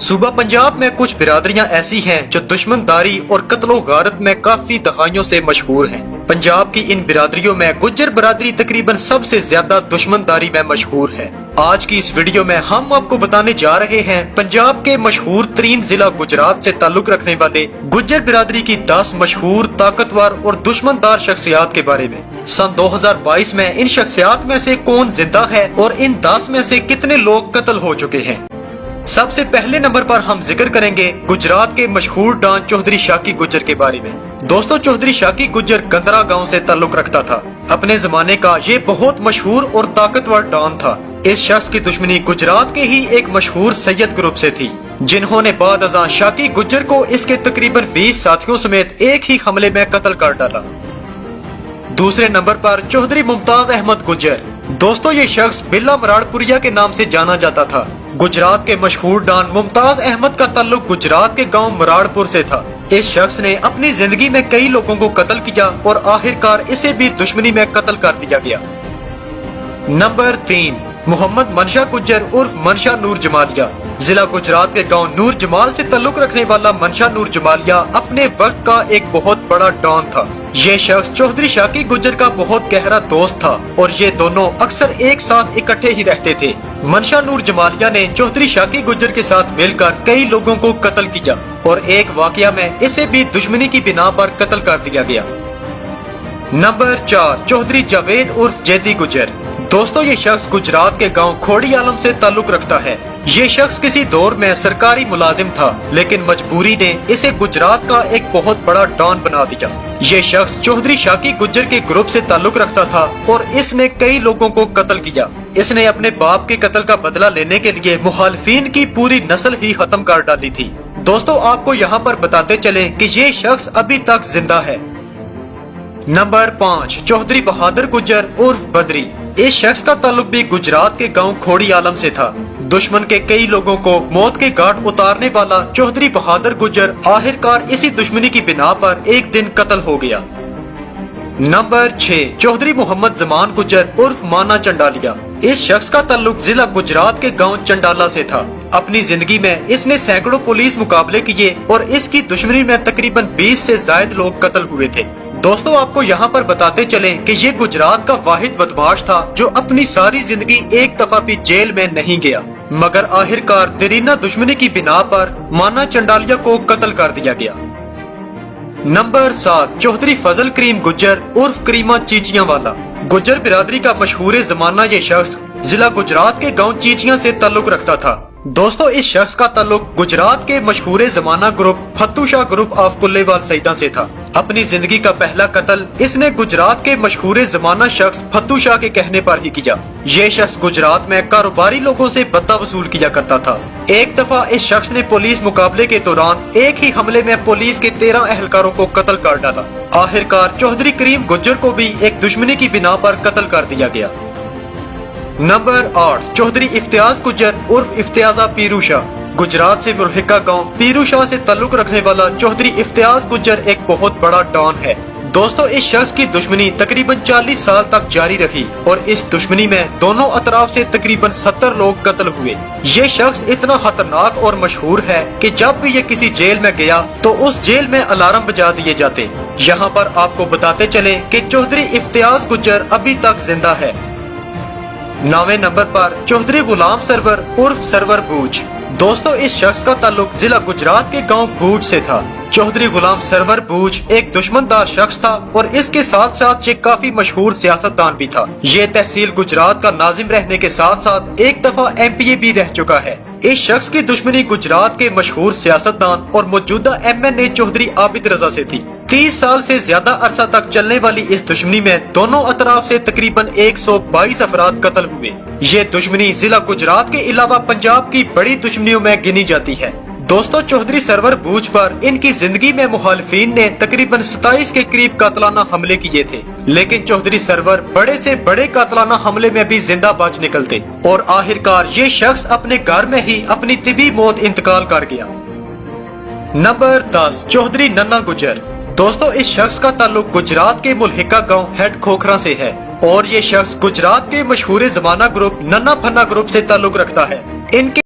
सूबा पंजाब में कुछ बिरादरियां ऐसी हैं जो दुश्मनदारी और कत्लो गारत में काफी दहाइयों से मशहूर हैं। पंजाब की इन बिरादरियों में गुज्जर बिरादरी तकरीबन सबसे ज्यादा दुश्मनदारी में मशहूर है। आज की इस वीडियो में हम आपको बताने जा रहे हैं पंजाब के मशहूर तरीन जिला गुजरात से ताल्लुक रखने वाले गुज्जर बिरादरी की 10 मशहूर, ताकतवर और दुश्मनदार शख्सियात के बारे में। सन 2022 में इन शख्सियात में से कौन जिंदा है और इन 10 में से कितने लोग कत्ल हो चुके हैं। सबसे पहले नंबर पर हम जिक्र करेंगे गुजरात के मशहूर डॉन चौधरी शाकी गुज्जर के बारे में। दोस्तों, चौधरी शाकी गुज्जर गंदरा गांव से ताल्लुक रखता था। अपने जमाने का ये बहुत मशहूर और ताकतवर डॉन था। इस शख्स की दुश्मनी गुजरात के ही एक मशहूर सैयद ग्रुप से थी, जिन्होंने बाद अज़ां शाकी गुज्जर को इसके तकरीबन 20 साथियों समेत एक ही हमले में कत्ल कर डाला। दूसरे नंबर पर चौधरी मुमताज अहमद गुज्जर। दोस्तों, ये शख्स बिल्ला मराड़पुरिया के नाम से जाना जाता था। गुजरात के मशहूर डॉन मुमताज अहमद का ताल्लुक गुजरात के गांव मराड़पुर से था। इस शख्स ने अपनी जिंदगी में कई लोगों को कत्ल किया और आखिरकार इसे भी दुश्मनी में कत्ल कर दिया गया। नंबर 3, मोहम्मद मनशा गुज्जर उर्फ मनशा नूर जमालिया। जिला गुजरात के गांव नूर जमाल से ताल्लुक रखने वाला मनशा नूर जमालिया अपने वक्त का एक बहुत बड़ा डॉन था। ये शख्स चौधरी शाकी गुज्जर का बहुत गहरा दोस्त था और ये दोनों अक्सर एक साथ इकट्ठे ही रहते थे। मनशा नूर जमालिया ने चौधरी शाकी गुज्जर के साथ मिलकर कई लोगों को कत्ल किया और एक वाकया में इसे भी दुश्मनी की बिना पर कत्ल कर दिया गया। नंबर 4, चौधरी जावेद उर्फ जैदी गुज्जर। दोस्तों, ये शख्स गुजरात के गांव खोड़ी आलम से ताल्लुक रखता है। ये शख्स किसी दौर में सरकारी मुलाजिम था, लेकिन मजबूरी ने इसे गुजरात का एक बहुत बड़ा डॉन बना दिया। ये शख्स चौधरी शाकी गुज्जर के ग्रुप से ताल्लुक रखता था और इसने कई लोगों को कत्ल किया। इसने अपने बाप के कत्ल का बदला लेने के लिए मुखालिफिन की पूरी नस्ल ही खत्म कर डाली थी। दोस्तों, आपको यहाँ पर बताते चले कि ये शख्स अभी तक जिंदा है। नंबर 5, चौधरी बहादुर गुज्जर उर्फ बदरी। इस शख्स का ताल्लुक भी गुजरात के गांव खोड़ी आलम से था। दुश्मन के कई लोगों को मौत के घाट उतारने वाला चौधरी बहादुर गुज्जर आखिरकार इसी दुश्मनी की बिना पर एक दिन कत्ल हो गया। नंबर 6, चौधरी मोहम्मद जमान गुज्जर उर्फ माना चंडालिया। इस शख्स का ताल्लुक जिला गुजरात के गांव चंडाला से था। अपनी जिंदगी में इसने सैकड़ों पुलिस मुकाबले किए और इसकी दुश्मनी में तकरीबन 20 से ज्यादा लोग कत्ल हुए थे। दोस्तों, आपको यहाँ पर बताते चले कि ये गुजरात का वाहिद बदमाश था जो अपनी सारी जिंदगी एक दफा भी जेल में नहीं गया, मगर आखिरकार दरीना दुश्मनी की बिना पर माना चंडालिया को कत्ल कर दिया गया। नंबर 7, चौधरी फजल करीम गुज्जर उर्फ करीमा चीचियां वाला। गुज्जर बिरादरी का मशहूर जमाना ये शख्स जिला गुजरात के गांव चीचियां से ताल्लुक रखता था। दोस्तों, इस शख्स का ताल्लुक गुजरात के मशहूर जमाना group Fattu Shah group of Kullewal सईदा से था। अपनी जिंदगी का पहला कत्ल इसने गुजरात के मशहूर जमाना शख्स फत्तू शाह के कहने पर ही किया। ये शख्स गुजरात में कारोबारी लोगों से बदला वसूल किया करता था। एक दफा इस शख्स ने पुलिस मुकाबले के दौरान एक ही हमले में पुलिस के 13 एहलकारों को कत्ल कर डाला। आखिरकार चौधरी करीम गुज्जर को भी एक दुश्मनी की बिना पर कत्ल कर दिया गया। नंबर 8, चौधरी इफ्तियाज गुज्जर उर्फ इफ्तियाजा पीरूशा। गुजरात से मुल्हिका गांव पीरूशा से ताल्लुक रखने वाला चौधरी इफ्तियाज गुज्जर एक बहुत बड़ा डॉन है। दोस्तों, इस शख्स की दुश्मनी तकरीबन 40 साल तक जारी रही और इस दुश्मनी में दोनों अतराफ से तकरीबन 70 लोग कत्ल हुए। ये शख्स इतना खतरनाक और मशहूर है कि जब भी ये किसी जेल में गया तो उस जेल में अलार्म बजा दिए जाते। यहाँ पर आपको बताते चले कि चौधरी इफ्तियाज गुज्जर अभी तक जिंदा है। 9वें नंबर पर चौधरी गुलाम सरवर उर्फ सरवर भूज। दोस्तों, इस शख्स का ताल्लुक जिला गुजरात के गांव भूज से था। चौधरी गुलाम सरवर भूज एक दुश्मनदार शख्स था और इसके साथ साथ ये काफी मशहूर सियासतदान भी था। ये तहसील गुजरात का नाजिम रहने के साथ साथ एक दफा MPA भी रह चुका है। इस शख्स की दुश्मनी गुजरात के मशहूर सियासतदान और मौजूदा MNA चौधरी आबिद रजा से थी। 30 साल से ज्यादा अरसा तक चलने वाली इस दुश्मनी में दोनों अतराफ से तकरीबन 122 अफराद कत्ल हुए। ये दुश्मनी जिला गुजरात के अलावा पंजाब की बड़ी दुश्मनियों में गिनी जाती है। दोस्तों, चौधरी सरवर भूज पर इनकी जिंदगी में मुखालिफिन ने तकरीबन 27 के करीब कातलाना हमले किए थे, लेकिन चौधरी सरवर बड़े से बड़े कातलाना हमले में भी जिंदा बच निकलते और आखिरकार ये शख्स अपने घर में ही अपनी तिबी मौत इंतकाल कर गया। नंबर 10, चौधरी नन्ना गुज्जर। दोस्तों, इस शख्स का ताल्लुक गुजरात के मुल्हिका गांव हेड खोखरा से है और ये शख्स गुजरात के मशहूर जमाना ग्रुप नन्ना फन्ना ग्रुप से ताल्लुक रखता है। इनके